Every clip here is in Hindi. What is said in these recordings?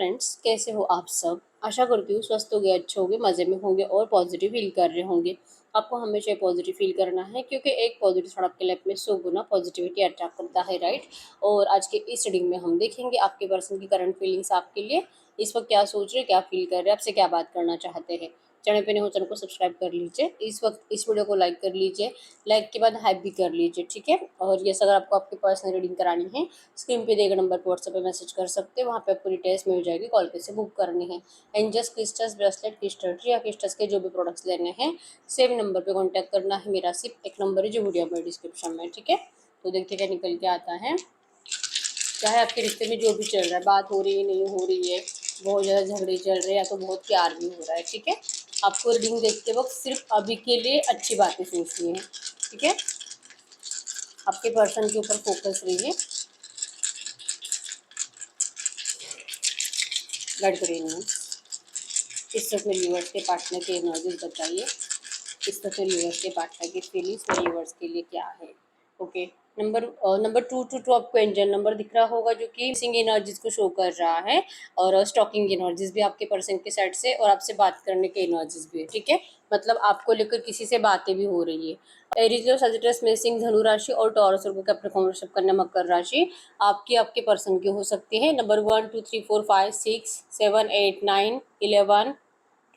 फ्रेंड्स, कैसे हो आप सब। आशा करती हूँ स्वस्थ होंगे, अच्छे होंगे, मज़े में होंगे और पॉजिटिव फील कर रहे होंगे। आपको हमेशा पॉजिटिव फील करना है क्योंकि एक पॉजिटिव थॉट आपके लाइफ में 100 गुना पॉजिटिविटी अट्रैक्ट करता है, राइट। और आज के इस रीडिंग में हम देखेंगे आपके पर्सन की करंट फीलिंग्स आपके लिए इस वक्त क्या सोच रहे, क्या फील कर रहे हैं, आपसे क्या बात करना चाहते हैं। चैनल पे नहीं हो चैनल को सब्सक्राइब कर लीजिए, इस वक्त इस वीडियो को लाइक कर लीजिए, लाइक के बाद हाइप भी कर लीजिए, ठीक है। और ये अगर आपको आपकी पर्सनल रीडिंग करानी है, स्क्रीन पे देगा नंबर पर व्हाट्सएप पे मैसेज कर सकते हैं, वहाँ पे आपको डिटेल्स मिल जाएगी, कॉल पे से बुक करनी है। Angels crystals bracelet crystal tree या क्रिस्टल्स के जो भी प्रोडक्ट्स लेने हैं सेम नंबर पे कांटेक्ट करना है। मेरा सिर्फ एक नंबर है जो वीडियो में डिस्क्रिप्शन में, ठीक है। तो देखते क्या निकल के आता है। चाहे आपके रिश्ते में जो भी चल रहा है, बात हो रही है नहीं हो रही है, बहुत ज़्यादा झगड़े चल रहे हैं या तो बहुत प्यार भी हो रहा है, ठीक है। आपको रीडिंग देखते वक्त सिर्फ अभी के लिए अच्छी बातें सोचनी है, ठीक है। आपके पर्सन के ऊपर फोकस रहिए। गाइड करिए इस वक्त मेरे व्यूअर्स के पार्टनर के एनर्जीज बताइए। इस वक्त मेरे व्यूअर्स के पार्टनर की फीलिंग्स मेरे व्यूअर्स के लिए क्या है। ओके, नंबर 222 आपको एंजल नंबर दिख रहा होगा जो कि मिसिंग एनर्जीज को शो कर रहा है, और स्टॉकिंग एनर्जीज भी आपके पर्सन के साइड से, और आपसे बात करने के एनर्जीज भी है, ठीक है। मतलब आपको लेकर किसी से बातें भी हो रही है। एरीज और सजिटस मिसिंग धनु राशि और टॉरस और कैप्रिकॉर्न वृषभ कन्या मकर राशि आपकी आपके पर्सन की हो सकती है। नंबर 1 2 3 4 5 6 7 8 9 11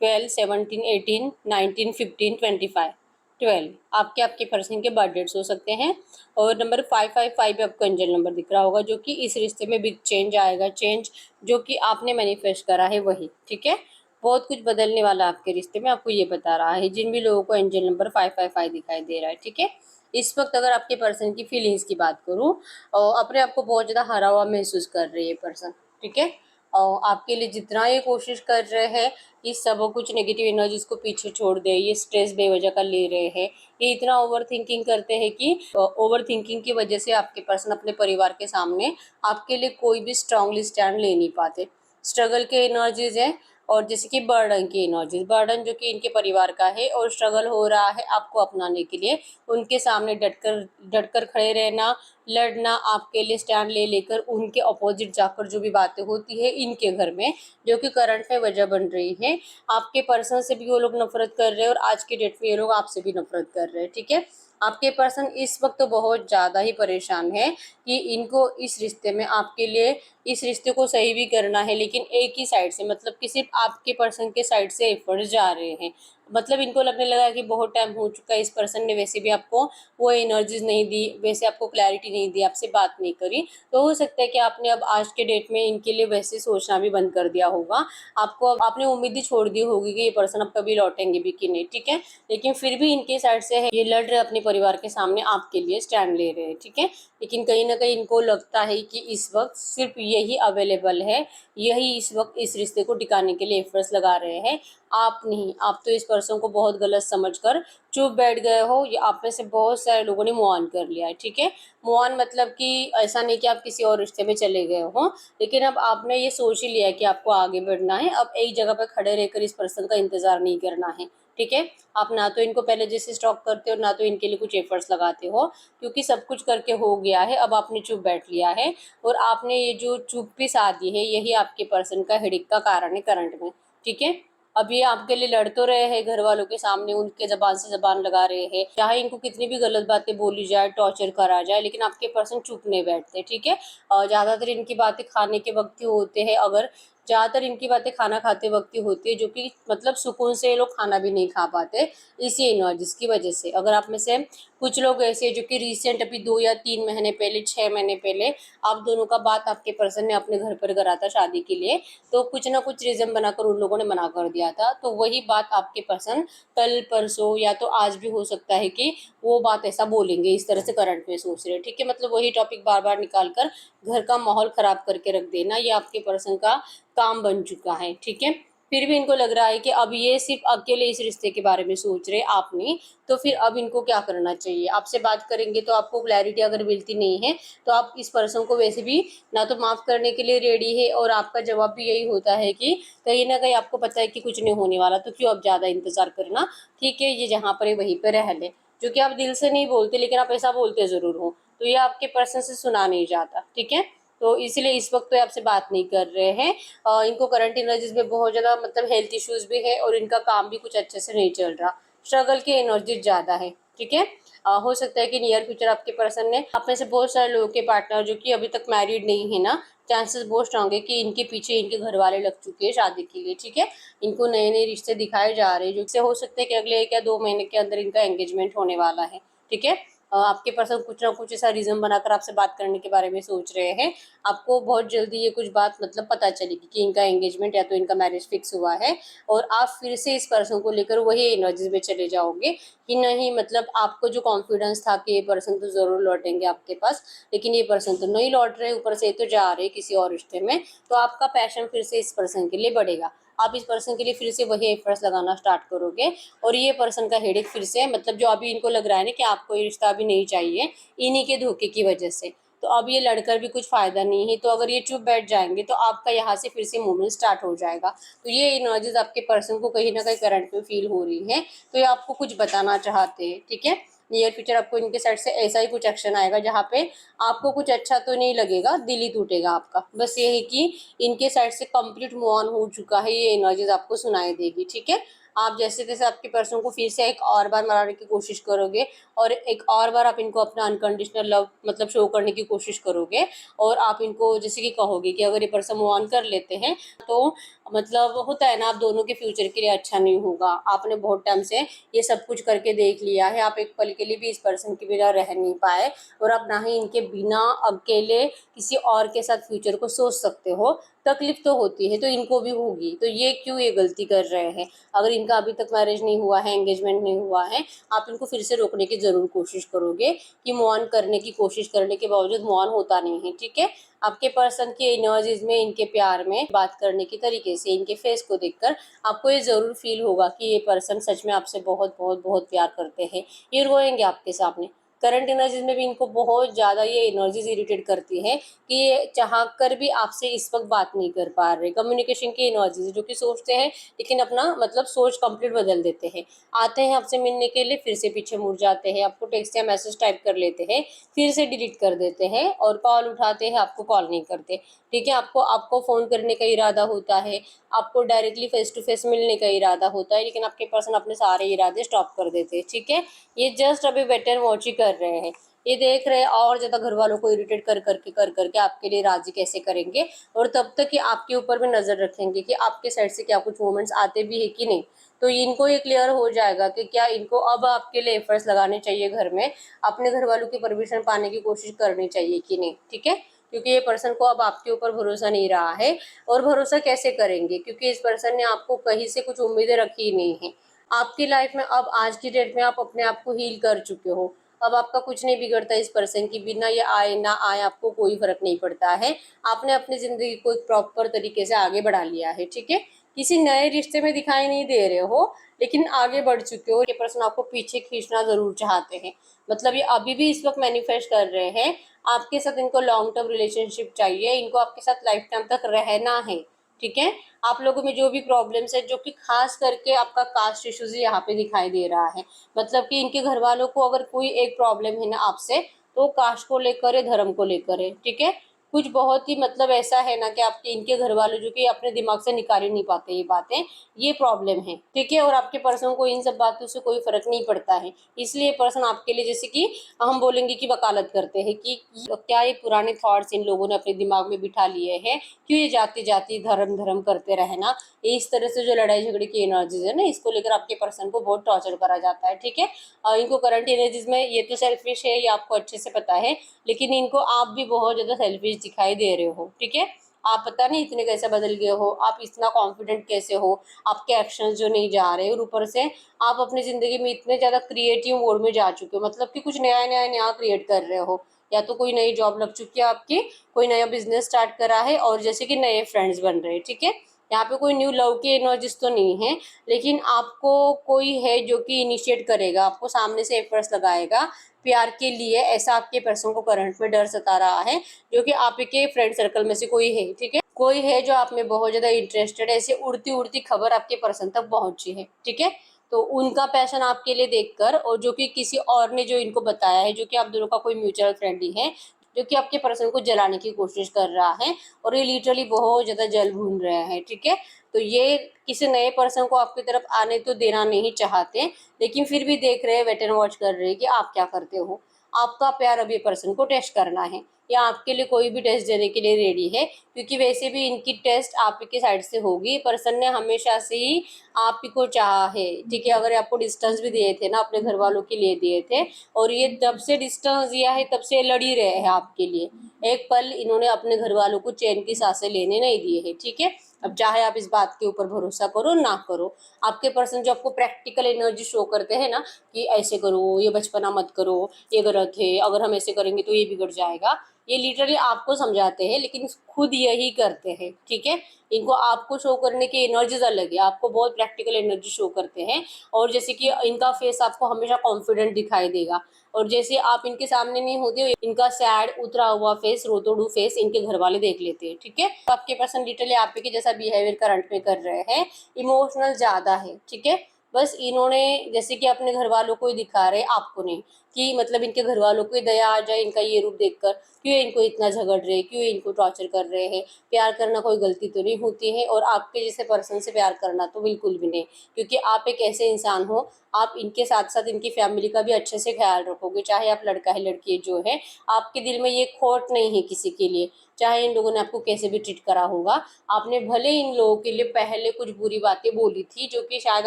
12 17 18 19 15 25 12 आपके आपके पर्सन के बर्थ डेट्स हो सकते हैं। और नंबर 555 आपको एंजल नंबर दिख रहा होगा जो कि इस रिश्ते में बिग चेंज आएगा, चेंज जो कि आपने मैनिफेस्ट करा है वही, ठीक है। बहुत कुछ बदलने वाला आपके रिश्ते में, आपको ये बता रहा है जिन भी लोगों को एंजल नंबर 555 दिखाई दे रहा है, ठीक है। इस वक्त अगर आपके पर्सन की फीलिंग्स की बात करूँ, अपने आप को बहुत ज़्यादा हरा हुआ महसूस कर रही है पर्सन, ठीक है। और आपके लिए जितना ये कोशिश कर रहे हैं कि सब कुछ नेगेटिव एनर्जीज को पीछे छोड़ दे, ये स्ट्रेस बेवजह का ले रहे हैं, ये इतना ओवर थिंकिंग करते हैं कि ओवर थिंकिंग की वजह से आपके पर्सन अपने परिवार के सामने आपके लिए कोई भी स्ट्रांगली स्टैंड ले नहीं पाते। स्ट्रगल के एनर्जीज है, और जैसे कि बर्डन की एनर्जीज, बर्डन जो कि इनके परिवार का है और स्ट्रगल हो रहा है आपको अपनाने के लिए, उनके सामने डटकर खड़े रहना, लड़ना, आपके लिए स्टैंड ले लेकर उनके अपोजिट जाकर जो भी बातें होती है इनके घर में, जो कि करंट में वजह बन रही है। आपके पर्सन से भी वो लोग नफरत कर रहे हैं और आज के डेट में ये लोग आपसे भी नफरत कर रहे हैं, ठीक है। आपके पर्सन इस वक्त तो बहुत ज़्यादा ही परेशान है कि इनको इस रिश्ते में आपके लिए इस रिश्ते को सही भी करना है, लेकिन एक ही साइड से, मतलब कि सिर्फ आपके पर्सन के साइड से एफर्ट्स जा रहे हैं। मतलब इनको लगने लगा कि बहुत टाइम हो चुका है, इस पर्सन ने वैसे भी आपको वो एनर्जीज नहीं दी, वैसे आपको क्लैरिटी नहीं दी, आपसे बात नहीं करी, तो हो सकता है कि आपने अब आज के डेट में इनके लिए वैसे सोचना भी बंद कर दिया होगा। आपको अब आपने उम्मीद ही छोड़ दी होगी कि ये पर्सन अब कभी लौटेंगे भी कि नहीं, ठीक है। लेकिन फिर भी इनके साइड से है, ये लड़ रहे अपने परिवार के सामने, आपके लिए स्टैंड ले रहे हैं, ठीक है। लेकिन कहीं ना कहीं इनको लगता है कि इस वक्त सिर्फ यही अवेलेबल है, यही इस वक्त इस रिश्ते को टिकाने के लिए एफर्ट्स लगा रहे हैं। आप नहीं, आप तो इस पर्सन को बहुत गलत समझकर चुप बैठ गए हो, या आप में से बहुत सारे लोगों ने मूव ऑन कर लिया है, ठीक है। मूव ऑन मतलब कि ऐसा नहीं कि आप किसी और रिश्ते में चले गए हो, लेकिन अब आपने ये सोच ही लिया है कि आपको आगे बढ़ना है, अब एक जगह पर खड़े रहकर इस पर्सन का इंतजार नहीं करना है, ठीक है। आप ना तो इनको पहले जैसे स्टॉक करते हो, ना तो इनके लिए कुछ एफर्ट्स लगाते हो, क्योंकि सब कुछ करके हो गया है, अब आपने चुप बैठ लिया है। और आपने ये जो चुप्पी साधी है, यही आपके पर्सन का हेडेक का कारण है करंट में, ठीक है। अब ये आपके लिए लड़ तो रहे हैं घर वालों के सामने, उनके जबान से जबान लगा रहे हैं, चाहे इनको कितनी भी गलत बातें बोली जाए, टॉर्चर करा जाए, लेकिन आपके पर्सन चुप नहीं बैठते, ठीक है। और ज़्यादातर इनकी बातें खाने के वक्त ही होते हैं, अगर ज़्यादातर इनकी बातें खाना खाते वक्त ही होती है, जो कि मतलब सुकून से ये लोग खाना भी नहीं खा पाते इसी एनर्जीज की वजह से। अगर आप में से कुछ लोग ऐसे जो कि रिसेंट अभी 2 या 3 महीने पहले, 6 महीने पहले आप दोनों का बात आपके पर्सन ने अपने घर पर करा था शादी के लिए, तो कुछ ना कुछ रीजन बनाकर उन लोगों ने मना कर दिया था, तो वही बात आपके पर्सन कल परसों या तो आज भी हो सकता है कि वो बात ऐसा बोलेंगे, इस तरह से करंट में सोच रहे हैं, ठीक है। मतलब वही टॉपिक बार बार निकाल कर घर का माहौल खराब करके रख देना, ये आपके पर्सन का काम बन चुका है, ठीक है। फिर भी इनको लग रहा है कि अब ये सिर्फ अकेले इस रिश्ते के बारे में सोच रहे, आप नहीं, तो फिर अब इनको क्या करना चाहिए। आपसे बात करेंगे तो आपको क्लैरिटी अगर मिलती नहीं है, तो आप इस पर्सन को वैसे भी ना तो माफ़ करने के लिए रेडी है, और आपका जवाब भी यही होता है कि कहीं ना कहीं आपको पता है कि कुछ नहीं होने वाला, तो क्यों अब ज़्यादा इंतजार करना, ठीक है, ये जहाँ पर है वहीं पर रह ले। जो कि आप दिल से नहीं बोलते, लेकिन आप ऐसा बोलते ज़रूर हो, तो ये आपके पर्सन से सुना नहीं जाता, ठीक है। तो इसलिए इस वक्त तो ये आपसे बात नहीं कर रहे हैं। इनको करंट एनर्जीज में बहुत ज़्यादा मतलब हेल्थ इश्यूज भी है और इनका काम भी कुछ अच्छे से नहीं चल रहा, स्ट्रगल की एनर्जी ज़्यादा है। ठीक है, हो सकता है कि नियर फ्यूचर आपके पर्सन ने, आप में से बहुत सारे लोगों के पार्टनर जो कि अभी तक मैरिड नहीं है ना, चांसेस बहुत स्ट्रांग है कि इनके पीछे इनके घर वाले लग चुके हैं शादी के लिए। ठीक है, इनको नए नए रिश्ते दिखाए जा रहे हैं, जिससे हो सकता है कि अगले 1 या 2 महीने के अंदर इनका एंगेजमेंट होने वाला है। ठीक है, आपके पर्सन कुछ ना कुछ ऐसा रीजन बनाकर आपसे बात करने के बारे में सोच रहे हैं। आपको बहुत जल्दी ये कुछ बात मतलब पता चलेगी कि इनका एंगेजमेंट या तो इनका मैरिज फिक्स हुआ है, और आप फिर से इस पर्सन को लेकर वही एनर्जीज में चले जाओगे कि नहीं, मतलब आपको जो कॉन्फिडेंस था कि ये पर्सन तो जरूर लौटेंगे आपके पास, लेकिन ये पर्सन तो नहीं लौट रहे, ऊपर से तो जा रहे किसी और रिश्ते में। तो आपका पैशन फिर से इस पर्सन के लिए बढ़ेगा, आप इस पर्सन के लिए फिर से वही एफर्ट्स लगाना स्टार्ट करोगे, और ये पर्सन का हेडेक फिर से, मतलब जो अभी इनको लग रहा है ना कि आपको ये रिश्ता अभी नहीं चाहिए इन्हीं के धोखे की वजह से, तो अब ये लड़कर भी कुछ फायदा नहीं है। तो अगर ये चुप बैठ जाएंगे तो आपका यहाँ से फिर से मूवमेंट स्टार्ट हो जाएगा। तो ये एनर्जीज आपके पर्सन को कहीं ना कहीं करंट में फील हो रही है, तो ये आपको कुछ बताना चाहते हैं। ठीक है, नियर फ्यूचर आपको इनके साइड से ऐसा ही कुछ एक्शन आएगा जहाँ पे आपको कुछ अच्छा तो नहीं लगेगा, दिल ही टूटेगा आपका। बस ये है कि इनके साइड से कंप्लीट मूव ऑन हो चुका है, ये एनर्जीज आपको सुनाई देगी। ठीक है, आप जैसे तैसे आपके पर्सन को फिर से एक और बार मनाने की कोशिश करोगे, और एक और बार आप इनको अपना अनकंडीशनल लव मतलब शो करने की कोशिश करोगे, और आप इनको जैसे कि कहोगे कि अगर ये पर्सन मूव ऑन कर लेते हैं तो मतलब होता है ना, आप दोनों के फ्यूचर के लिए अच्छा नहीं होगा। आपने बहुत टाइम से ये सब कुछ करके देख लिया है, आप एक पल के लिए भी इस पर्सन के बिना रह नहीं पाए, और आप ना ही इनके बिना अकेले किसी और के साथ फ्यूचर को सोच सकते हो। तकलीफ तो होती है, तो इनको भी होगी, तो ये क्यों ये गलती कर रहे हैं। अगर इनका अभी तक मैरिज नहीं हुआ है, एंगेजमेंट नहीं हुआ है, आप इनको फिर से रोकने की जरूर कोशिश करोगे कि मूव ऑन करने की कोशिश करने के बावजूद मूव ऑन होता नहीं है। ठीक है, आपके पर्सन की एनर्जीज में, इनके प्यार में, बात करने के तरीके से, इनके फेस को देखकर आपको ये जरूर फील होगा कि ये पर्सन सच में आपसे बहुत बहुत बहुत प्यार करते हैं। ये रोएंगे आपके सामने। करंट एनर्जीज में भी इनको बहुत ज़्यादा ये एनर्जीज इरिटेट करती है कि ये चाह कर भी आपसे इस वक्त बात नहीं कर पा रहे। कम्युनिकेशन की एनर्जीज जो कि सोचते हैं लेकिन अपना मतलब सोच कंप्लीट बदल देते हैं। आते हैं आपसे मिलने के लिए, फिर से पीछे मुड़ जाते हैं, आपको टेक्स्ट या मैसेज टाइप कर लेते हैं, फिर से डिलीट कर देते हैं, और कॉल उठाते हैं, आपको कॉल नहीं करते। ठीक है, आपको आपको फ़ोन करने का इरादा होता है, आपको डायरेक्टली फेस टू फेस मिलने का इरादा होता है, लेकिन आपके पर्सन अपने सारे इरादे स्टॉप कर देते हैं। ठीक है, ये जस्ट अभी वेट एंड वॉच ही कर रहे हैं। ये देख रहे हैं और ज़्यादा घर वालों को इरिटेट कर करके आपके लिए राजी कैसे करेंगे, और तब तक कि आपके ऊपर भी नज़र रखेंगे कि आपके साइड से क्या कुछ मोमेंट्स आते भी है कि नहीं। तो इनको ये क्लियर हो जाएगा कि क्या इनको अब आपके लिए एफर्ट्स लगाने चाहिए घर में, अपने घर वालों की परमिशन पाने की कोशिश करनी चाहिए कि नहीं। ठीक है, क्योंकि ये पर्सन को अब आपके ऊपर भरोसा नहीं रहा है, और भरोसा कैसे करेंगे क्योंकि इस पर्सन ने आपको कहीं से कुछ उम्मीदें रखी ही नहीं है। आपकी लाइफ में अब आज की डेट में आप अपने आप को हील कर चुके हो, अब आपका कुछ नहीं बिगड़ता इस पर्सन की, बिना ये आए ना आए आपको कोई फर्क नहीं पड़ता है। आपने अपनी जिंदगी को एक प्रॉपर तरीके से आगे बढ़ा लिया है। ठीक है, किसी नए रिश्ते में दिखाई नहीं दे रहे हो, लेकिन आगे बढ़ चुके हो। ये पर्सन आपको पीछे खींचना जरूर चाहते हैं, मतलब ये अभी भी इस वक्त मैनिफेस्ट कर रहे हैं आपके साथ। इनको लॉन्ग टर्म रिलेशनशिप चाहिए, इनको आपके साथ लाइफ टाइम तक रहना है। ठीक है, आप लोगों में जो भी प्रॉब्लम्स है, जो कि खास करके आपका कास्ट इश्यूज यहाँ पे दिखाई दे रहा है, मतलब कि इनके घर वालों को अगर कोई एक प्रॉब्लम है ना आपसे, तो कास्ट को लेकर है, धर्म को लेकर है। ठीक है, कुछ बहुत ही मतलब ऐसा है ना कि आपके इनके घर वाले जो कि अपने दिमाग से निकाल ही नहीं पाते ये बातें, ये प्रॉब्लम है। ठीक है, और आपके पर्सन को इन सब बातों से कोई फर्क नहीं पड़ता है, इसलिए पर्सन आपके लिए जैसे कि हम बोलेंगे कि वकालत करते हैं कि क्या ये पुराने थॉट्स इन लोगों ने अपने दिमाग में बिठा लिए हैं, क्यों ये जाति जाति धर्म धर्म करते रहना। इस तरह से जो लड़ाई झगड़े की एनर्जीज है ना, इसको लेकर आपके पर्सन को बहुत टॉर्चर करा जाता है। ठीक है, इनको करंट एनर्जीज में ये तो सेल्फिश है, ये आपको अच्छे से पता है, लेकिन इनको आप भी बहुत ज़्यादा सेल्फिश दिखाई दे रहे हो। ठीक है, आप पता नहीं इतने कैसे बदल गए हो, आप इतना कॉन्फिडेंट कैसे हो, आपके एक्शंस जो नहीं जा रहे, और ऊपर से आप अपनी ज़िंदगी में इतने ज़्यादा क्रिएटिव मोड में जा चुके हो, मतलब कि कुछ नया नया नया क्रिएट कर रहे हो। या तो कोई नई जॉब लग चुकी है आपकी, कोई नया बिजनेस स्टार्ट करा है, और जैसे कि नए फ्रेंड्स बन रहे हैं। ठीक है, यहाँ पे कोई न्यू लव की एनर्जीज तो नहीं है, लेकिन आपको कोई है जो कि इनिशिएट करेगा, आपको सामने से एफर्ट्स लगाएगा प्यार के लिए, ऐसा आपके पर्सन को करंट में डर सता रहा है, जो कि आपके फ्रेंड सर्कल में से कोई है। ठीक है, कोई है जो आप में बहुत ज्यादा इंटरेस्टेड है, ऐसे उड़ती उड़ती खबर आपके पर्सन तक पहुंची है। ठीक है, तो उनका पैशन आपके लिए देखकर, और जो कि किसी और ने जो इनको बताया है, जो कि आप दोनों का कोई म्यूचुअल फ्रेंड ही है, जो कि आपके पर्सन को जलाने की कोशिश कर रहा है और ये लिटरली बहुत ज़्यादा जल भून रहा है, ठीक है। तो ये किसी नए पर्सन को आपकी तरफ आने तो देना नहीं चाहते, लेकिन फिर भी देख रहे हैं, वेट एंड वॉच कर रहे हैं कि आप क्या करते हो। आपका प्यार अभी पर्सन को टेस्ट करना है या आपके लिए कोई भी टेस्ट देने के लिए रेडी है, क्योंकि वैसे भी इनकी टेस्ट आप ही की साइड से होगी। पर्सन ने हमेशा से ही आप ही को चाहा है, ठीक है। अगर आपको डिस्टेंस भी दिए थे ना, अपने घर वालों के लिए दिए थे, और ये तब से डिस्टेंस दिया है, तब से लड़ ही रहे हैं आपके लिए। एक पल इन्होंने अपने घर वालों को चैन की सांसें लेने नहीं दिए है, ठीक है। अब चाहे आप इस बात के ऊपर भरोसा करो ना करो, आपके पर्सन जो आपको प्रैक्टिकल एनर्जी शो करते हैं ना कि ऐसे करो, ये बचपना मत करो, ये गलत है, अगर हम ऐसे करेंगे तो ये बिगड़ जाएगा, ये लिटरली आपको समझाते हैं लेकिन खुद यही करते हैं, ठीक है। इनको आपको शो करने की एनर्जीज अलग है, आपको बहुत प्रैक्टिकल एनर्जी शो करते हैं। और जैसे कि इनका फेस आपको हमेशा कॉन्फिडेंट दिखाई देगा, और जैसे आप इनके सामने नहीं होते, इनका सैड उतरा हुआ फेस, रोतोड़ू फेस इनके घर वाले देख लेते हैं, ठीक है। तो आपके पर्सन लिटरली आप के जैसा बिहेवियर करंट में कर रहे हैं, इमोशनल ज्यादा है, ठीक है। बस इन्होंने जैसे कि अपने घर वालों को ही दिखा रहे, आपको नहीं, कि मतलब इनके घर वालों को ही दया आ जाए इनका ये रूप देखकर, क्यों इनको इतना झगड़ रहे, क्यों इनको टॉर्चर कर रहे हैं। प्यार करना कोई गलती तो नहीं होती है, और आपके जैसे पर्सन से प्यार करना तो बिल्कुल भी नहीं, क्योंकि आप एक ऐसे इंसान हो, आप इनके साथ साथ इनकी फैमिली का भी अच्छे से ख्याल रखोगे, चाहे आप लड़का है लड़की जो है। आपके दिल में ये खोट नहीं है किसी के लिए, चाहे इन लोगों ने आपको कैसे भी ट्रीट करा होगा। आपने भले इन लोगों के लिए पहले कुछ बुरी बातें बोली थी, जो कि शायद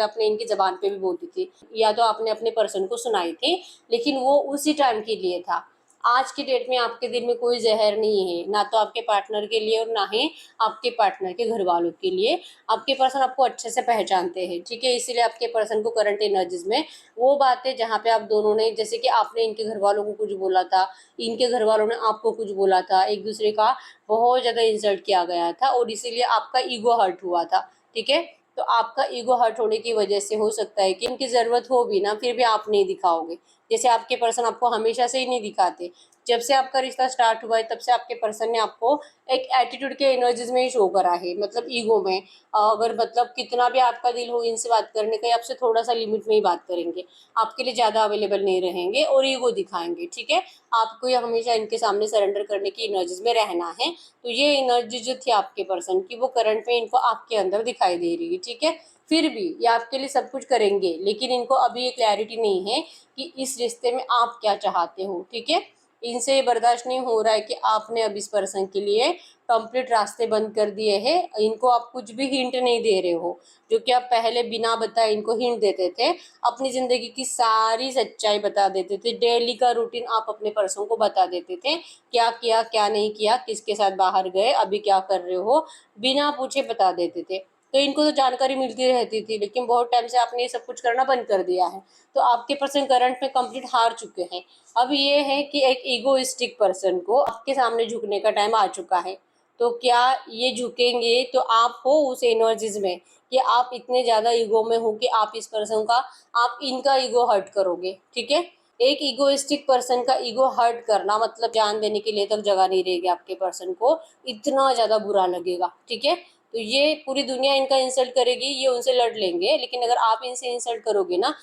आपने इनकी जबान पे भी बोली थी, या तो आपने अपने पर्सन को सुनाई थी, लेकिन वो उसी टाइम के लिए था। आज की डेट में आपके दिल में कोई जहर नहीं है, ना तो आपके पार्टनर के लिए और ना ही आपके पार्टनर के घर वालों के लिए। आपके पर्सन आपको अच्छे से पहचानते हैं, ठीक है। इसीलिए आपके पर्सन को करंट एनर्जीज में वो बातें जहाँ पे आप दोनों ने, जैसे कि आपने इनके घर वालों को कुछ बोला था, इनके घर वालों ने आपको कुछ बोला था, एक दूसरे का बहुत ज्यादा इंसल्ट किया गया था, और इसीलिए आपका ईगो हर्ट हुआ था, ठीक है। तो आपका ईगो हर्ट होने की वजह से हो सकता है कि इनकी जरूरत हो भी ना, फिर भी आप नहीं दिखाओगे। जैसे आपके पर्सन आपको हमेशा से ही नहीं दिखाते, जब से आपका रिश्ता स्टार्ट हुआ है तब से आपके पर्सन ने आपको एक एटीट्यूड के एनर्जीज में ही शो करा है, मतलब ईगो में। अगर मतलब कितना भी आपका दिल हो इनसे बात करने का, आपसे थोड़ा सा लिमिट में ही बात करेंगे, आपके लिए ज्यादा अवेलेबल नहीं रहेंगे और ईगो दिखाएंगे, ठीक है। आपको ये हमेशा इनके सामने सरेंडर करने की एनर्जीज में रहना है। तो ये एनर्जी जो थी आपके पर्सन की, वो करंट में इनको आपके अंदर दिखाई दे रही है, ठीक है। फिर भी ये आपके लिए सब कुछ करेंगे, लेकिन इनको अभी ये क्लैरिटी नहीं है कि इस रिश्ते में आप क्या चाहते हो, ठीक है। इनसे ये बर्दाश्त नहीं हो रहा है कि आपने अब इस पर्सन के लिए कंप्लीट रास्ते बंद कर दिए हैं, इनको आप कुछ भी हिंट नहीं दे रहे हो, जो कि आप पहले बिना बताए इनको हिंट देते थे, अपनी जिंदगी की सारी सच्चाई बता देते थे, डेली का रूटीन आप अपने पर्सन को बता देते थे, क्या किया क्या नहीं किया, किसके साथ बाहर गए, अभी क्या कर रहे हो, बिना पूछे बता देते थे। तो इनको तो जानकारी मिलती रहती थी, लेकिन बहुत टाइम से आपने ये सब कुछ करना बंद कर दिया है। तो आपके पर्सन करंट में कंप्लीट हार चुके हैं। अब ये है कि एक ईगोइस्टिक पर्सन को आपके सामने झुकने का टाइम आ चुका है। तो क्या ये झुकेंगे, तो आप हो उस एनर्जीज में कि आप इतने ज्यादा ईगो में हो कि आप इस पर्सन का, आप इनका ईगो हर्ट करोगे, ठीक है। एक ईगोइस्टिक पर्सन का ईगो हर्ट करना मतलब जान देने के लिए तक जगह नहीं रहेगी आपके पर्सन को, इतना ज्यादा बुरा लगेगा, ठीक है। तो ये पूरी दुनिया इनका इंसल्ट करेगी, ये उनसे लड़ लेंगे, लेकिन अगर आप इनसे इंसल्ट करोगे ना,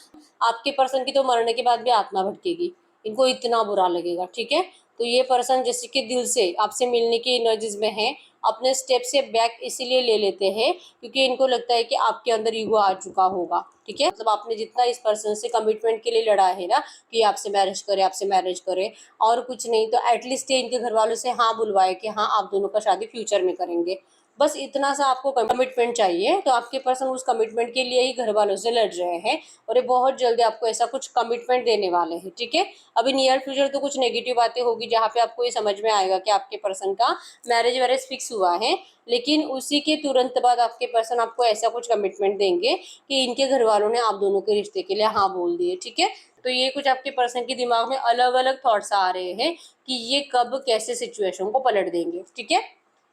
आपके पर्सन की तो मरने के बाद भी आत्मा भटकेगी, इनको इतना बुरा लगेगा, ठीक है। तो ये पर्सन जैसे कि दिल से आपसे मिलने की एनर्जीज में है, अपने स्टेप से बैक इसीलिए ले लेते हैं क्योंकि इनको लगता है कि आपके अंदर ईगो आ चुका होगा, ठीक है। मतलब आपने जितना इस पर्सन से कमिटमेंट के लिए लड़ा है ना, कि आपसे मैरिज करे, आपसे मैरिज करे, और कुछ नहीं तो एटलीस्ट इनके घर वालों से हाँ बुलवाए कि हाँ आप दोनों का शादी फ्यूचर में करेंगे, बस इतना सा आपको कमिटमेंट चाहिए। तो आपके पर्सन उस कमिटमेंट के लिए ही घर वालों से लड़ रहे हैं, और ये बहुत जल्दी आपको ऐसा कुछ कमिटमेंट देने वाले हैं, ठीक है। अभी नियर फ्यूचर तो कुछ नेगेटिव बातें होगी जहाँ पे आपको ये समझ में आएगा कि आपके पर्सन का मैरिज वैरिज फिक्स हुआ है, लेकिन उसी के तुरंत बाद आपके पर्सन आपको ऐसा कुछ कमिटमेंट देंगे कि इनके घर वालों ने आप दोनों के रिश्ते के लिए हाँ बोल दिए, ठीक है। तो ये कुछ आपके पर्सन के दिमाग में अलग अलग थॉट्स आ रहे हैं कि ये कब कैसे सिचुएशन को पलट देंगे, ठीक है।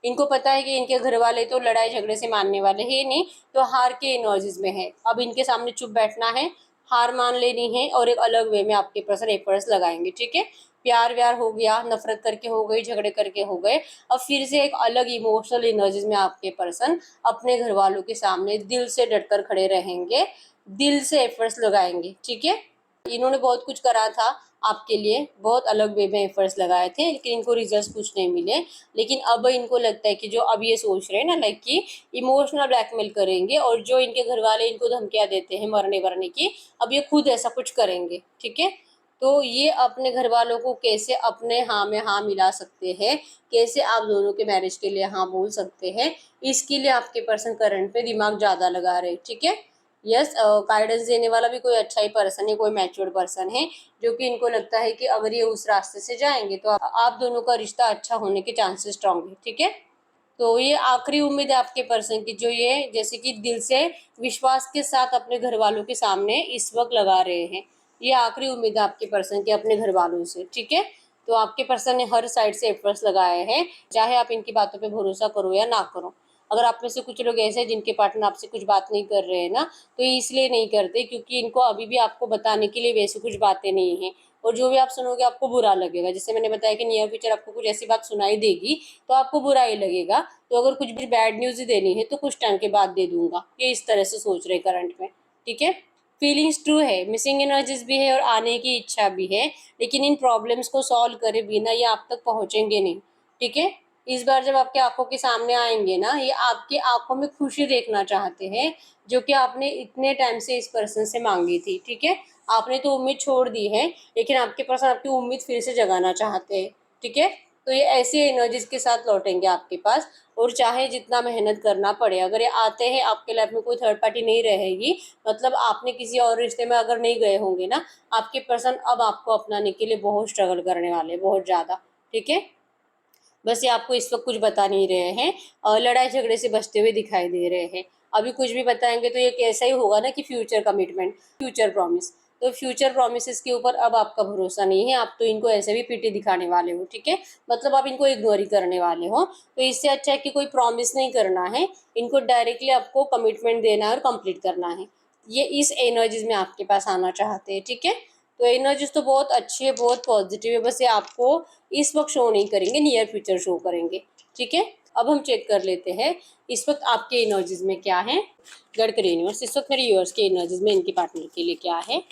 इनको पता है कि इनके घर वाले तो लड़ाई झगड़े से मानने वाले ही नहीं, तो हार के एनर्जीज में है। अब इनके सामने चुप बैठना है, हार मान लेनी है, और एक अलग वे में आपके पर्सन एफर्ट्स लगाएंगे, ठीक है। प्यार व्यार हो गया, नफरत करके हो गई, झगड़े करके हो गए, अब फिर से एक अलग इमोशनल एनर्जीज में आपके पर्सन अपने घर वालों के सामने दिल से डटकर खड़े रहेंगे, दिल से एफर्ट्स लगाएंगे, ठीक है। इन्होंने बहुत कुछ करा था आपके लिए, बहुत अलग वे में एफर्ट्स लगाए थे, लेकिन इनको रिजल्ट्स कुछ नहीं मिले। लेकिन अब इनको लगता है कि जो अब ये सोच रहे हैं ना, लाइक कि इमोशनल ब्लैकमेल करेंगे, और जो इनके घर वाले इनको धमकियां देते हैं मरने वरने की, अब ये खुद ऐसा कुछ करेंगे। ठीक है, तो ये अपने घर वालों को कैसे अपने हाँ में हाँ मिला सकते हैं, कैसे आप दोनों के मैरिज के लिए हाँ बोल सकते हैं, इसके लिए आपके पर्सन करंट पे दिमाग ज़्यादा लगा रहे हैं। ठीक है, यस, गाइडेंस देने वाला भी कोई अच्छा ही पर्सन है, कोई मैच्योर्ड पर्सन है, जो कि इनको लगता है कि अगर ये उस रास्ते से जाएंगे तो आप दोनों का रिश्ता अच्छा होने के चांसेस स्ट्रांग है। ठीक है, तो ये आखिरी उम्मीद है आपके पर्सन की, जो ये जैसे कि दिल से विश्वास के साथ अपने घर वालों के सामने इस वक्त लगा रहे हैं। ये आखिरी उम्मीद है आपके पर्सन की अपने घर वालों से। ठीक है, तो आपके पर्सन ने हर साइड से एफर्ट्स लगाए हैं, चाहे आप इनकी बातों पे भरोसा करो या ना करो। अगर आप में से कुछ लोग ऐसे हैं जिनके पार्टनर आपसे कुछ बात नहीं कर रहे हैं ना, तो ये इसलिए नहीं करते क्योंकि इनको अभी भी आपको बताने के लिए वैसी कुछ बातें नहीं है, और जो भी आप सुनोगे आपको बुरा लगेगा। जैसे मैंने बताया कि नियर फ्यूचर आपको कुछ ऐसी बात सुनाई देगी तो आपको बुरा ही लगेगा। तो अगर कुछ भी बैड न्यूज़ ही देनी है तो कुछ टाइम के बाद दे दूंगा, ये इस तरह से सोच रहे करंट में। ठीक है, फीलिंग्स ट्रू है, मिसिंग एनर्जीज भी है और आने की इच्छा भी है, लेकिन इन प्रॉब्लम्स को सॉल्व करे बिना ये आप तक पहुंचेंगे नहीं। ठीक है, इस बार जब आपके आंखों के सामने आएंगे ना, ये आपकी आंखों में खुशी देखना चाहते हैं, जो कि आपने इतने टाइम से इस पर्सन से मांगी थी। ठीक है, आपने तो उम्मीद छोड़ दी है, लेकिन आपके पर्सन आपकी उम्मीद फिर से जगाना चाहते हैं। ठीक है, तो ये ऐसी एनर्जीज के साथ लौटेंगे आपके पास, और चाहे जितना मेहनत करना पड़े, अगर ये आते हैं आपके लाइफ में कोई थर्ड पार्टी नहीं रहेगी, मतलब आपने किसी और रिश्ते में अगर नहीं गए होंगे ना, आपके पर्सन अब आपको अपनाने के लिए बहुत स्ट्रगल करने वाले, बहुत ज़्यादा। ठीक है, बस ये आपको इस वक्त कुछ बता नहीं रहे हैं, और लड़ाई झगड़े से बचते हुए दिखाई दे रहे हैं। अभी कुछ भी बताएंगे तो ये कैसा ही होगा ना कि फ्यूचर कमिटमेंट, फ्यूचर प्रॉमिस। तो फ्यूचर प्रोमिस के ऊपर अब आपका भरोसा नहीं है, आप तो इनको ऐसे भी पीटी दिखाने वाले हो। ठीक है, मतलब आप इनको इग्नोर ही करने वाले हो। तो इससे अच्छा है कि कोई प्रॉमिस नहीं करना है, इनको डायरेक्टली आपको कमिटमेंट देना है और कंप्लीट करना है। ये इस एनर्जीज में आपके पास आना चाहते हैं। ठीक है, तो एनर्जीज तो बहुत अच्छी है, बहुत पॉजिटिव है, बस ये आपको इस वक्त शो नहीं करेंगे, नियर फ्यूचर शो करेंगे। ठीक है, अब हम चेक कर लेते हैं इस वक्त आपके एनर्जीज में क्या है। गडकरी यूनिवर्स, इस वक्त मेरे यूनिवर्स के एनर्जीज में इनके पार्टनर के लिए क्या है,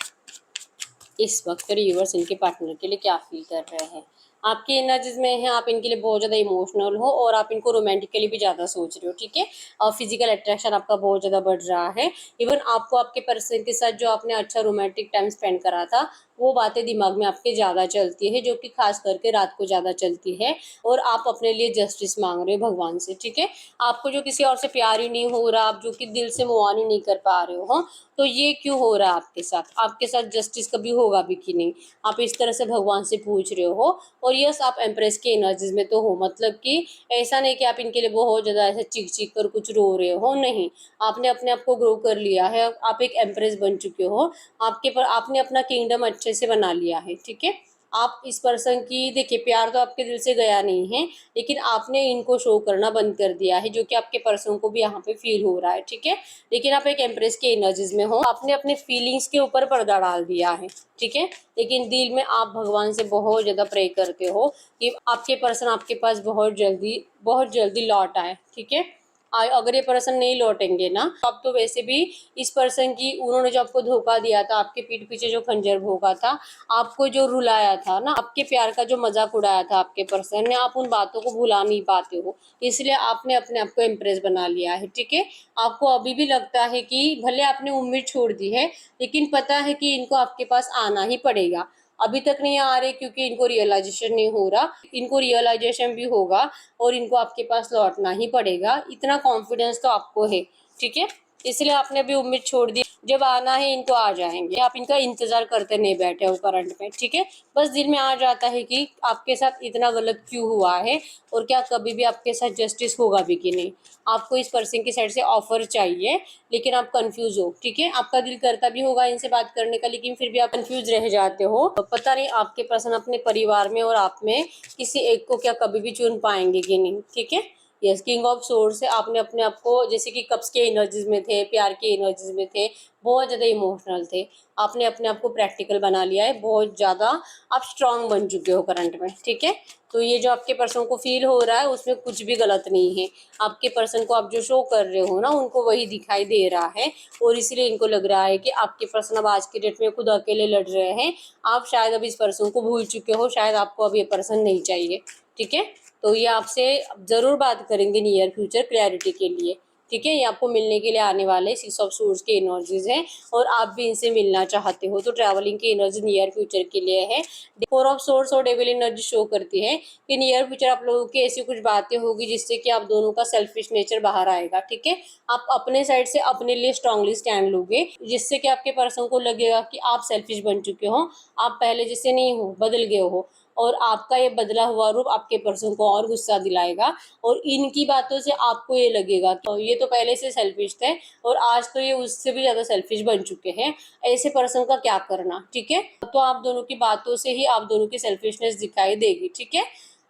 इस वक्त मेरे यूनिवर्स इनके पार्टनर के लिए क्या फील कर रहे हैं। आपकी एनर्जीज में है आप इनके लिए बहुत ज़्यादा इमोशनल हो, और आप इनको रोमांटिकली भी ज़्यादा सोच रहे हो। ठीक है, और फिजिकल अट्रैक्शन आपका बहुत ज़्यादा बढ़ रहा है। इवन आपको आपके पर्सन के साथ जो आपने अच्छा रोमांटिक टाइम स्पेंड करा था, वो बातें दिमाग में आपके ज़्यादा चलती है, जो कि खास करके रात को ज़्यादा चलती है, और आप अपने लिए जस्टिस मांग रहे हो भगवान से। ठीक है, आपको जो किसी और से प्यार ही नहीं हो रहा, आप जो कि दिल से मुँह नहीं कर पा रहे हो, तो ये क्यों हो रहा है आपके साथ जस्टिस कभी होगा भी कि नहीं, आप इस तरह से भगवान से पूछ रहे हो। और यस, आप एम्प्रेस के एनर्जीज में तो हो, मतलब कि ऐसा नहीं कि आप इनके लिए बहुत ज़्यादा ऐसे चीख चीख कर कुछ रो रहे हो, नहीं, आपने अपने आप को ग्रो कर लिया है, आप एक एम्प्रेस बन चुके हो, आपने अपना किंगडम अच्छे से बना लिया है। ठीक है, आप इस पर्सन की, देखिए प्यार तो आपके दिल से गया नहीं है, लेकिन आपने इनको शो करना बंद कर दिया है, जो कि आपके पर्सन को भी यहाँ पे फील हो रहा है। ठीक है, लेकिन आप एक एम्प्रेस के एनर्जीज में हो, आपने अपने फीलिंग्स के ऊपर पर्दा डाल दिया है। ठीक है, लेकिन दिल में आप भगवान से बहुत ज़्यादा प्रे करते हो कि आपके पर्सन आपके पास बहुत जल्दी लौट आए। ठीक है, अगर ये पर्सन नहीं लौटेंगे ना, तो आप तो वैसे भी इस पर्सन की, उन्होंने जो आपको धोखा दिया था, आपके पीठ पीछे जो खंजर भोंका था, आपको जो रुलाया था ना, आपके प्यार का जो मजाक उड़ाया था आपके पर्सन ने, आप उन बातों को भुला नहीं पाते हो, इसलिए आपने अपने आप को इम्प्रेस बना लिया है। ठीक है, आपको अभी भी लगता है कि भले आपने उम्मीद छोड़ दी है, लेकिन पता है कि इनको आपके पास आना ही पड़ेगा। अभी तक नहीं आ रहे क्योंकि इनको रियलाइजेशन नहीं हो रहा, इनको रियलाइजेशन भी होगा और इनको आपके पास लौटना ही पड़ेगा, इतना कॉन्फिडेंस तो आपको है। ठीक है, इसलिए आपने अभी उम्मीद छोड़ दी, जब आना है इनको आ जाएंगे, आप इनका इंतजार करते नहीं बैठे हो करंट में। ठीक है, बस दिल में आ जाता है कि आपके साथ इतना गलत क्यों हुआ है, और क्या कभी भी आपके साथ जस्टिस होगा भी कि नहीं। आपको इस पर्सन की साइड से ऑफर चाहिए, लेकिन आप कंफ्यूज हो। ठीक है, आपका दिल करता भी होगा इनसे बात करने का, लेकिन फिर भी आप कंफ्यूज रह जाते हो, पता नहीं आपके पर्सन अपने परिवार में और आप में किसी एक को क्या कभी भी चुन पाएंगे कि नहीं। ठीक है, यस, किंग ऑफ सोर्स है। आपने अपने आप को जैसे कि कप्स के एनर्जीज में थे, प्यार के एनर्जीज में थे, बहुत ज़्यादा इमोशनल थे। आपने अपने आप को प्रैक्टिकल बना लिया है, बहुत ज़्यादा आप स्ट्रांग बन चुके हो करंट में, ठीक है। तो ये जो आपके पर्सन को फील हो रहा है उसमें कुछ भी गलत नहीं है। आपके पर्सन को आप जो शो कर रहे हो ना, उनको वही दिखाई दे रहा है, और इसलिए इनको लग रहा है कि आपके पर्सन अब आज के डेट में खुद अकेले लड़ रहे हैं। आप शायद अब इस पर्सन को भूल चुके हो, शायद आपको अब ये पर्सन नहीं चाहिए, ठीक है। तो ये आपसे ज़रूर बात करेंगे नियर फ्यूचर क्लैरिटी के लिए, ठीक है। ये आपको मिलने के लिए आने वाले 6 ऑफ सोर्स के एनर्जीज हैं, और आप भी इनसे मिलना चाहते हो तो ट्रैवलिंग की एनर्जी नियर फ्यूचर के लिए है। 4 ऑफ सोर्स और डेविल एनर्जी शो करती है कि नियर फ्यूचर आप लोगों की ऐसी कुछ बातें होगी जिससे कि आप दोनों का सेल्फिश नेचर बाहर आएगा, ठीक है। आप अपने साइड से अपने लिए स्ट्रांगली स्टैंड लोगे, जिससे कि आपके पर्सन को लगेगा कि आप सेल्फिश बन चुके हो, आप पहले जैसे नहीं हो, बदल गए हो, और आपका ये बदला हुआ रूप आपके पर्सन को और गुस्सा दिलाएगा, और इनकी बातों से आपको ये लगेगा कि ये तो पहले से सेल्फिश थे और आज तो ये उससे भी ज़्यादा सेल्फिश बन चुके हैं, ऐसे पर्सन का क्या करना, ठीक है। तो आप दोनों की बातों से ही आप दोनों की सेल्फिशनेस दिखाई देगी, ठीक है।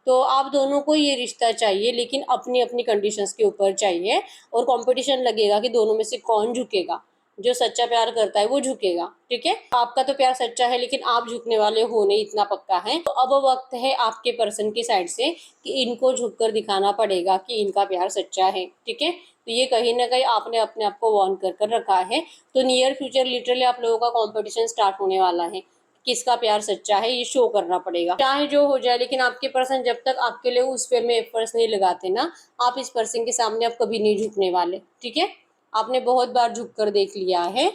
तो आप दोनों को ये रिश्ता चाहिए, लेकिन अपनी अपनी कंडीशंस के ऊपर चाहिए, और कंपटीशन लगेगा कि दोनों में से कौन झुकेगा। जो सच्चा प्यार करता है वो झुकेगा, ठीक है। आपका तो प्यार सच्चा है, लेकिन आप झुकने वाले हो नहीं, इतना पक्का है। तो अब वक्त है आपके पर्सन की साइड से कि इनको झुककर दिखाना पड़ेगा कि इनका प्यार सच्चा है, ठीक है। तो ये कहीं ना कहीं आपने अपने आप को वॉर्न कर रखा है। तो नियर फ्यूचर लिटरली आप लोगों का कॉम्पिटिशन स्टार्ट होने वाला है, किसका प्यार सच्चा है ये शो करना पड़ेगा, चाहे जो हो जाए। लेकिन आपके पर्सन जब तक आपके लिए उस वे में एफर्ट्स नहीं लगाते ना, आप इस पर्सन के सामने आप कभी नहीं झुकने वाले, ठीक है। आपने बहुत बार झुक कर देख लिया है।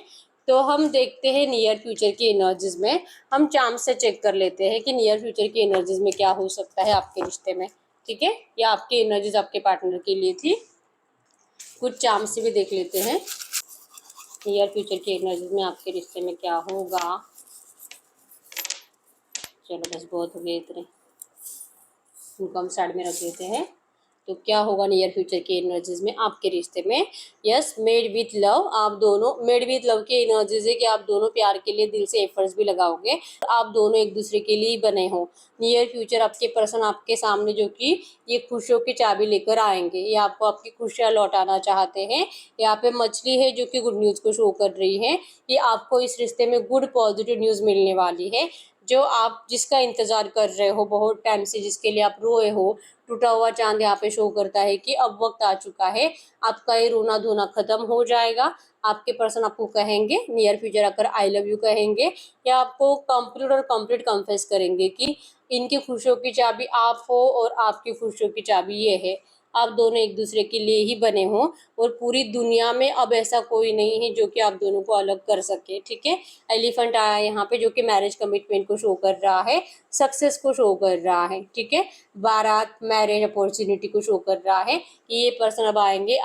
तो हम देखते हैं नियर फ्यूचर की एनर्जीज में, हम चार्म से चेक कर लेते हैं कि नियर फ्यूचर की एनर्जीज में क्या हो सकता है आपके रिश्ते में, ठीक है। या आपकी एनर्जीज आपके पार्टनर के लिए थी, कुछ चार्म से भी देख लेते हैं नियर फ्यूचर की एनर्जीज में आपके रिश्ते में क्या होगा। चलो बस बहुत हो गए इतने, इनको हम साइड में रख देते हैं। तो क्या होगा नियर फ्यूचर की एनर्जीज में आपके रिश्ते में। Yes, made with love. आप दोनों मेड विथ लव की एनर्जीज है कि आप दोनों प्यार के लिए दिल से एफर्ट्स भी लगाओगे, आप दोनों एक दूसरे के लिए बने हो। नियर फ्यूचर आपके पर्सन आपके सामने जो कि ये खुशियों की चाबी लेकर आएंगे, ये आपको आपकी खुशियाँ लौटाना चाहते हैं। यहाँ पे मछली है जो कि गुड न्यूज़ को शो कर रही है, ये आपको इस रिश्ते में गुड पॉजिटिव न्यूज़ मिलने वाली है। जो आप जिसका इंतजार कर रहे हो बहुत टाइम से, जिसके लिए आप रोए हो, टूटा हुआ चांद यहाँ पे शो करता है कि अब वक्त आ चुका है, आपका ये रोना धोना खत्म हो जाएगा। आपके पर्सन आपको कहेंगे नियर फ्यूचर आकर आई लव यू कहेंगे, या आपको कंप्लीट और कंप्लीट कन्फेस करेंगे कि इनकी खुशियों की चाबी आप हो और आपकी खुशियों की चाबी ये है। आप दोनों एक दूसरे के लिए ही बने हो, और पूरी दुनिया में अब ऐसा कोई नहीं है जो कि आप दोनों को अलग कर सके, ठीक है। एलिफेंट आया यहाँ पे जो कि मैरिज कमिटमेंट को शो कर रहा है, सक्सेस को शो कर रहा है, ठीक है। बारात मैरिज अपॉर्चुनिटी को शो कर रहा है कि ये पर्सन अब आएंगे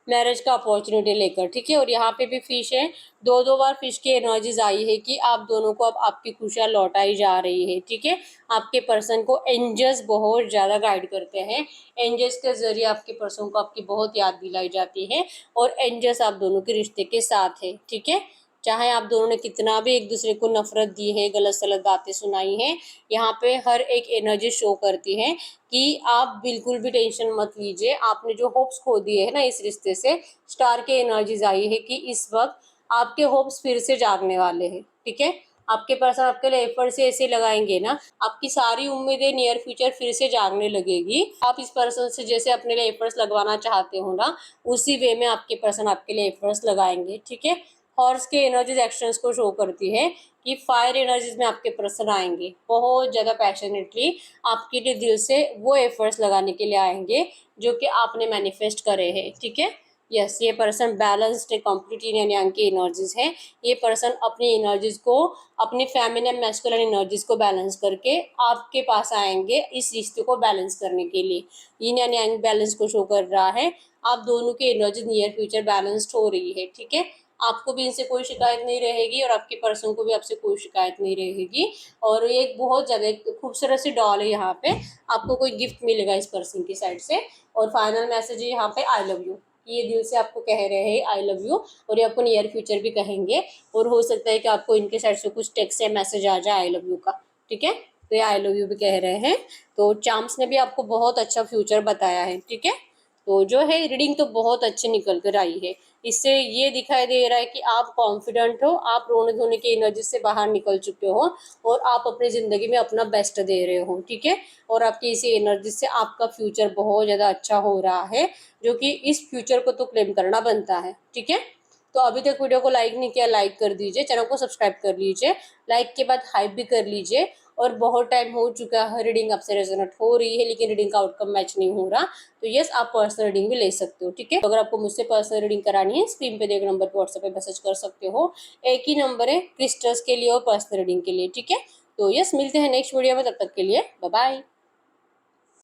मैरिज का अपॉर्चुनिटी लेकर, ठीक है। और यहाँ पे भी फिश है, दो दो बार फिश की एनर्जीज आई है कि आप दोनों को अब आपकी खुशियाँ लौटाई जा रही है, ठीक है। आपके पर्सन को एंजल्स बहुत ज़्यादा गाइड करते हैं, एंजल्स के जरिए आपके पर्सन को आपकी बहुत याद दिलाई जाती है, और एंजल्स आप दोनों के रिश्ते के साथ है, ठीक है। चाहे आप दोनों ने कितना भी एक दूसरे को नफरत दी है, गलत सलत बातें सुनाई हैं, यहाँ पे हर एक एनर्जी शो करती है कि आप बिल्कुल भी टेंशन मत लीजिए। आपने जो होप्स खो दिए है ना इस रिश्ते से, स्टार के एनर्जीज आई है कि इस वक्त आपके होप्स फिर से जागने वाले हैं, ठीक है। आपके पर्सन आपके लिए एफर्ट से ऐसे लगाएंगे ना, आपकी सारी उम्मीदें नियर फ्यूचर फिर से जागने लगेगी। आप इस पर्सन से जैसे अपने लिए एफर्ट्स लगवाना चाहते हो ना, उसी वे में आपके पर्सन आपके लिए एफर्ट्स लगाएंगे, ठीक है। हॉर्स के एनर्जीज एक्शंस को शो करती है कि फायर एनर्जीज में आपके पर्सन आएंगे, बहुत ज़्यादा पैशनेटली आपके लिए दिल से वो एफर्ट्स लगाने के लिए आएंगे जो कि आपने मैनिफेस्ट करे हैं, ठीक है। यस, ये person balanced complete yin and yang की एनर्जीज है। ये पर्सन अपनी एनर्जीज को, अपनी फेमिनिन मैस्कुलिन एनर्जीज को बैलेंस करके आपके पास आएंगे इस रिश्ते को बैलेंस करने के लिए। yin एंड yang बैलेंस को शो कर रहा है, आप दोनों की एनर्जी नियर फ्यूचर बैलेंस्ड हो रही है, ठीक है। आपको भी इनसे कोई शिकायत नहीं रहेगी, और आपके पर्सन को भी आपसे कोई शिकायत नहीं रहेगी। और ये एक बहुत ज़्यादा खूबसूरत सी डॉल है, यहाँ पे आपको कोई गिफ्ट मिलेगा इस पर्सन की साइड से। और फाइनल मैसेज है यहाँ पे आई लव यू, ये दिल से आपको कह रहे हैं आई लव यू, और ये आपको नियर फ्यूचर भी कहेंगे। और हो सकता है कि आपको इनके साइड से कुछ टेक्स्ट या मैसेज आ जाए आई लव यू का, ठीक है। तो ये आई लव यू भी कह रहे हैं। तो चार्म्स ने भी आपको बहुत अच्छा फ्यूचर बताया है, ठीक है। तो जो है रीडिंग तो बहुत अच्छी निकल कर आई है। इससे ये दिखाई दे रहा है कि आप कॉन्फिडेंट हो, आप रोने धोने की एनर्जी से बाहर निकल चुके हो और आप अपनी ज़िंदगी में अपना बेस्ट दे रहे हो, ठीक है। और आपकी इसी एनर्जी से आपका फ्यूचर बहुत ज़्यादा अच्छा हो रहा है, जो कि इस फ्यूचर को तो क्लेम करना बनता है, ठीक है। तो अभी तक वीडियो को लाइक नहीं किया, लाइक कर दीजिए, चैनल को सब्सक्राइब कर लीजिए, लाइक के बाद हाइप भी कर लीजिए। और बहुत टाइम हो चुका है रीडिंग आपसे रेजोनेट हो रही है लेकिन रीडिंग का आउटकम मैच नहीं हो रहा, तो यस आप पर्सनल रीडिंग भी ले सकते हो, ठीक है। अगर आपको मुझसे पर्सनल रीडिंग करानी है स्क्रीन पे देख नंबर पर व्हाट्सएप पे मैसेज कर सकते हो। एक ही नंबर है क्रिस्टल्स के लिए और पर्सनल रीडिंग के लिए, ठीक है। तो यस मिलते हैं नेक्स्ट वीडियो में, तब तक के लिए बाय बाय।